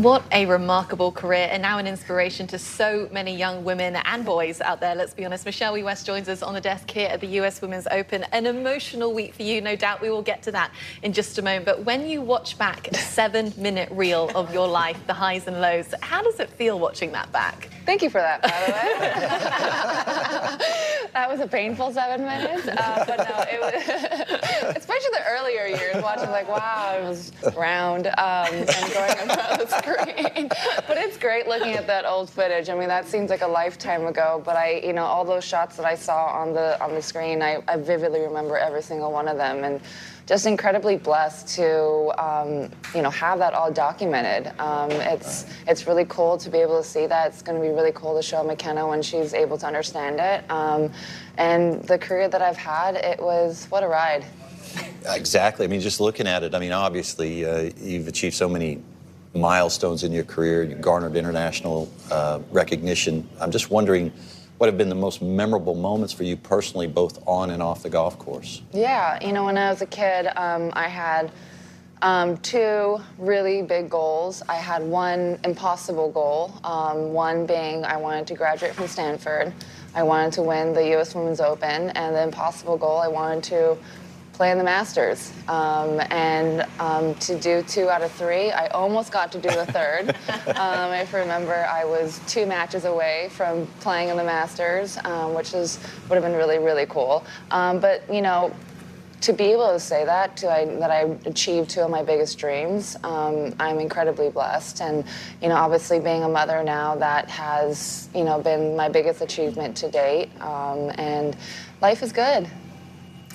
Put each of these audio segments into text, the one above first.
What a remarkable career, and now an inspiration to so many young women and boys out there, let's be honest. Michelle Wie West joins us on the desk here at the US Women's Open. An emotional week for you, no doubt. We will get to that in just a moment. But when you watch back a 7-minute reel of your life, the highs and lows, how does it feel watching that back? Thank you for that, by the way. That was a painful 7 minutes, but no, it was, especially the earlier years, watching like, wow, it was round and going in front of the screen. But it's great looking at that old footage. I mean, that seems like a lifetime ago, but all those shots that I saw on the screen, I vividly remember every single one of them, and just incredibly blessed to, have that all documented. It's really cool to be able to see that. It's going to be really cool to show McKenna when she's able to understand it. And the career that I've had, what a ride. Exactly. I mean, just looking at it, I mean, obviously, you've achieved so many milestones in your career. You've garnered international recognition. I'm just wondering, what have been the most memorable moments for you personally, both on and off the golf course? Yeah, when I was a kid, I had 2 really big goals. I had one impossible goal, one being I wanted to graduate from Stanford. I wanted to win the U.S. Women's Open, and the impossible goal, I wanted to play in the Masters. To do 2 out of 3, I almost got to do the 3rd. If you remember, I was 2 matches away from playing in the Masters, which would have been really, really cool. But to be able to say that I achieved 2 of my biggest dreams, I'm incredibly blessed. And obviously being a mother now, that has been my biggest achievement to date. And life is good.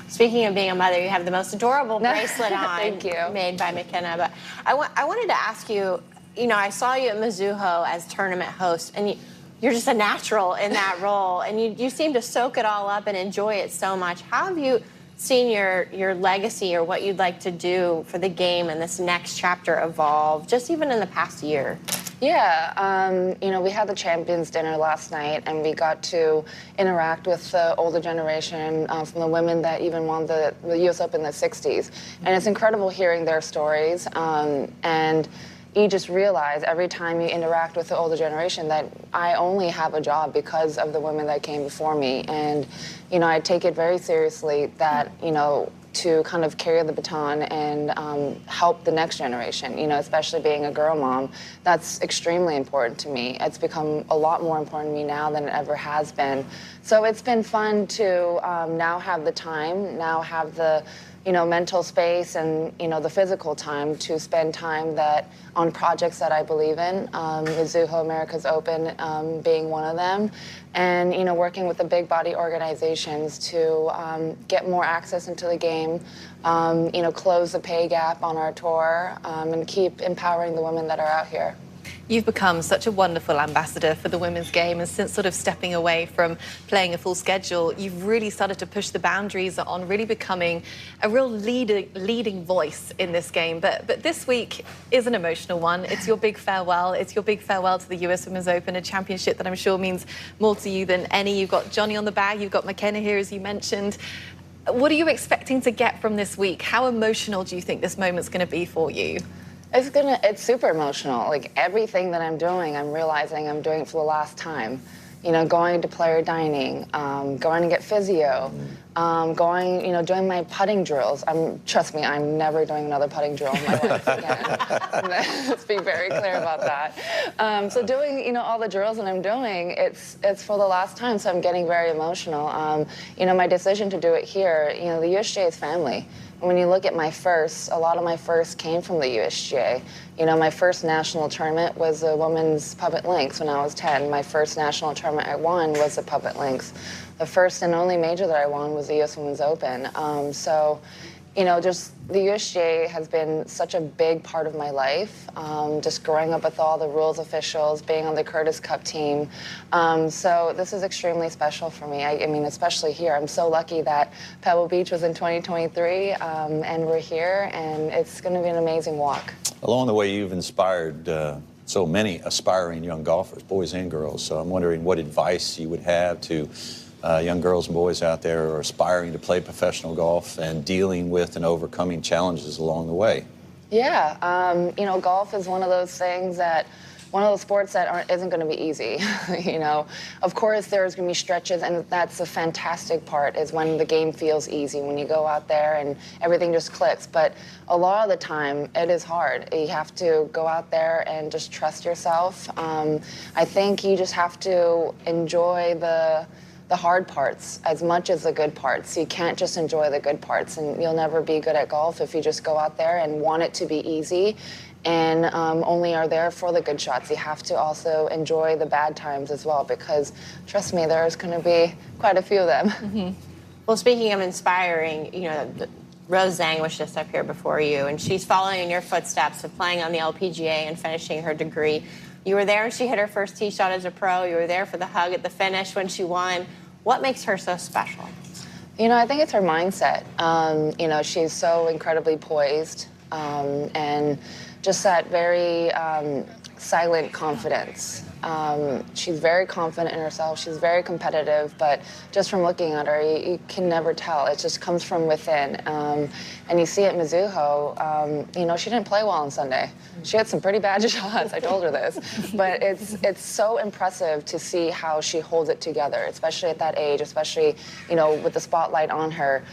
Speaking of being a mother, you have the most adorable bracelet on. Thank you. Made by McKenna. But I wanted to ask you, I saw you at Mizuho as tournament host, and you're just a natural in that role, and you seem to soak it all up and enjoy it so much. How have you seen your legacy or what you'd like to do for the game and this next chapter evolve, just even in the past year? Yeah, we had the Champions Dinner last night, and we got to interact with the older generation from the women that even won the U.S. Open in the 60s. And it's incredible hearing their stories, and you just realize every time you interact with the older generation that I only have a job because of the women that came before me. And, I take it very seriously that, to kind of carry the baton and help the next generation, especially being a girl mom. That's extremely important to me. It's become a lot more important to me now than it ever has been. So it's been fun to now have the time, now have the mental space and, the physical time to spend time on projects that I believe in, Mizuho America's Open being one of them, and, working with the big body organizations to get more access into the game, close the pay gap on our tour, and keep empowering the women that are out here. You've become such a wonderful ambassador for the women's game, and since sort of stepping away from playing a full schedule, you've really started to push the boundaries on really becoming a real leading voice in this game. But this week is an emotional one. It's your big farewell. It's your big farewell to the US Women's Open, a championship that I'm sure means more to you than any. You've got Johnny on the bag, you've got McKenna here, as you mentioned. What are you expecting to get from this week? How emotional do you think this moment's going to be for you? It's super emotional. Like everything that I'm doing, I'm realizing I'm doing it for the last time. Going to player dining, going to get physio, doing my putting drills. Trust me, I'm never doing another putting drill in my life again. Let's be very clear about that. So doing, all the drills that I'm doing, it's for the last time, so I'm getting very emotional. My decision to do it here, the USGA is family. When you look at my firsts, a lot of my firsts came from the USGA. My first national tournament was a women's puppet links when I was 10. My first national tournament I won was a puppet links. The first and only major that I won was the U.S. Women's Open. Just the USGA has been such a big part of my life, just growing up with all the rules officials, being on the Curtis Cup team. So this is extremely special for me. I mean, especially here. I'm so lucky that Pebble Beach was in 2023, and we're here, and it's going to be an amazing walk. Along the way, you've inspired so many aspiring young golfers, boys and girls. So I'm wondering what advice you would have to young girls and boys out there who are aspiring to play professional golf and dealing with and overcoming challenges along the way. Yeah, you know, golf is one of those things that, one of those sports that isn't going to be easy. You know, of course there's going to be stretches, and that's the fantastic part, is when the game feels easy, when you go out there and everything just clicks. But a lot of the time it is hard. You have to go out there and just trust yourself. I think you just have to enjoy the hard parts as much as the good parts. You can't just enjoy the good parts, and you'll never be good at golf if you just go out there and want it to be easy and only are there for the good shots. You have to also enjoy the bad times as well, because trust me, there's going to be quite a few of them. Mm-hmm. Well, speaking of inspiring, you know, Rose Zhang was just up here before you, and she's following in your footsteps of playing on the LPGA and finishing her degree. You were there when she hit her first tee shot as a pro. You were there for the hug at the finish when she won. What makes her so special? You know, I think it's her mindset. You know, she's so incredibly poised, and just that very silent confidence. She's very confident in herself. She's very competitive, but just from looking at her, you can never tell. It just comes from within. And you see at Mizuho, you know, she didn't play well on Sunday. She had some pretty bad shots. I told her this, but it's so impressive to see how she holds it together, especially at that age, especially, you know, with the spotlight on her.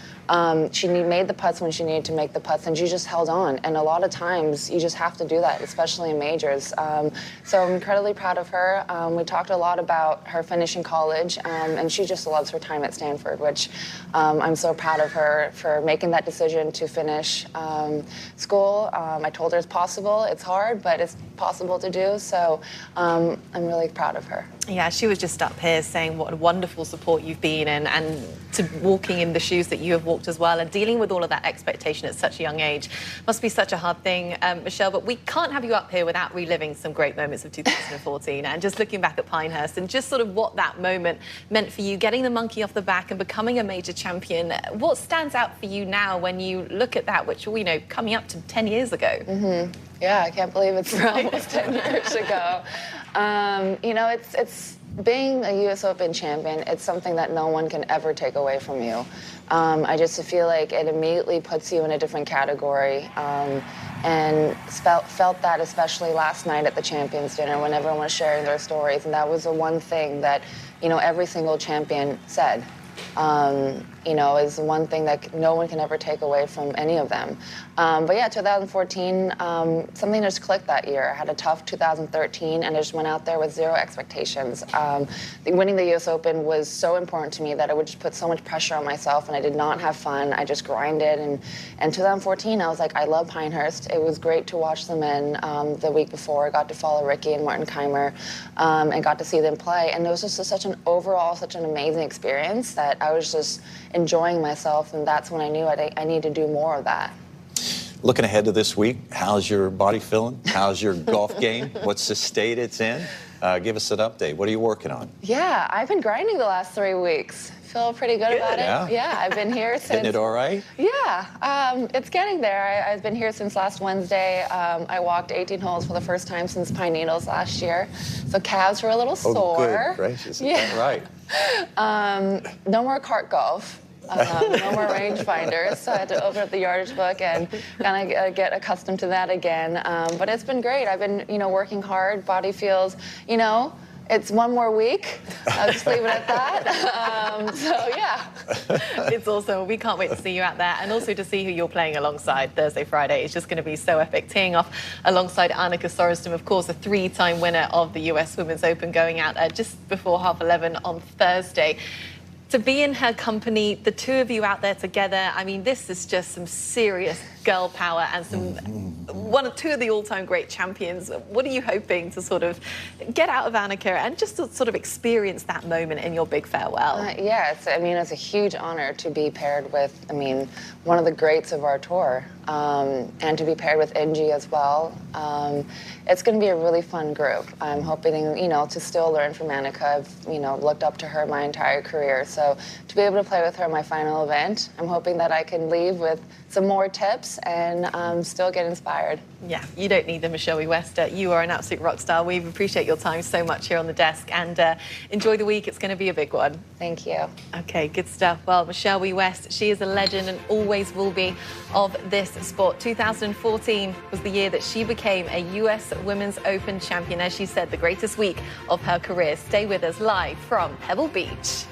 She made the putts when she needed to make the putts, and she just held on. And a lot of times, you just have to do that, especially in majors. So I'm incredibly proud of her. We talked a lot about her finishing college, and she just loves her time at Stanford, which I'm so proud of her for making that decision to finish school. I told her it's possible. It's hard, but it's possible to do. So I'm really proud of her. Yeah, she was just up here saying what a wonderful support you've been in, and to walking in the shoes that you have walked as well, and dealing with all of that expectation at such a young age must be such a hard thing, Michelle. But we can't have you up here without reliving some great moments of 2014 and just looking back at Pinehurst and just sort of what that moment meant for you, getting the monkey off the back and becoming a major champion. What stands out for you now when you look at that, which we know coming up to 10 years ago? Mm-hmm. Yeah, I can't believe it's almost 10 years ago. You know, it's being a U.S. Open champion, it's something that no one can ever take away from you. I just feel like it immediately puts you in a different category. And felt that especially last night at the Champions Dinner when everyone was sharing their stories. And that was the one thing that, you know, every single champion said. You know, is one thing that no one can ever take away from any of them. But yeah, 2014, something just clicked that year. I had a tough 2013, and I just went out there with zero expectations. Winning the U.S. Open was so important to me that it would just put so much pressure on myself, and I did not have fun. I just grinded, and 2014, I was like, I love Pinehurst. It was great to watch the men the week before. I got to follow Ricky and Martin Keimer, and got to see them play, and it was just such an amazing experience that I was just enjoying myself, and that's when I knew I need to do more of that. Looking ahead to this week, how's your body feeling? How's your golf game? What's the state it's in? Give us an update. What are you working on? Yeah, I've been grinding the last 3 weeks. Feel pretty good about it. Yeah, I've been here since... Getting it all right? Yeah, it's getting there. I've been here since last Wednesday. I walked 18 holes for the first time since Pine Needles last year. So calves were a little sore. Oh, good gracious. Yeah. Right. No more cart golf. No more rangefinders, so I had to open up the yardage book and kind of get accustomed to that again. But it's been great. I've been, you know, working hard. Body feels, you know, it's one more week. I'll just leave it at that. So yeah. It's awesome. We can't wait to see you out there, and also to see who you're playing alongside Thursday, Friday. It's just going to be so epic. Teeing off alongside Annika Sorenstam, of course, a 3-time winner of the US Women's Open, going out just before 11:30 on Thursday. To be in her company, the two of you out there together, I mean, this is just some serious girl power and two of the all-time great champions. What are you hoping to sort of get out of Annika and just to sort of experience that moment in your big farewell? Yeah, it's a huge honor to be paired with, one of the greats of our tour, and to be paired with Angie as well. It's going to be a really fun group. I'm hoping, to still learn from Annika. I've, looked up to her my entire career. So to be able to play with her in my final event, I'm hoping that I can leave with some more tips and still get inspired. Yeah, you don't need them, Michelle Wie West. You are an absolute rock star. We appreciate your time so much here on the desk, and enjoy the week. It's going to be a big one. Thank you. Okay, good stuff. Well, Michelle Wie West, she is a legend and always will be of this sport. 2014 was the year that she became a U.S. Women's Open champion. As she said, the greatest week of her career. Stay with us live from Pebble Beach.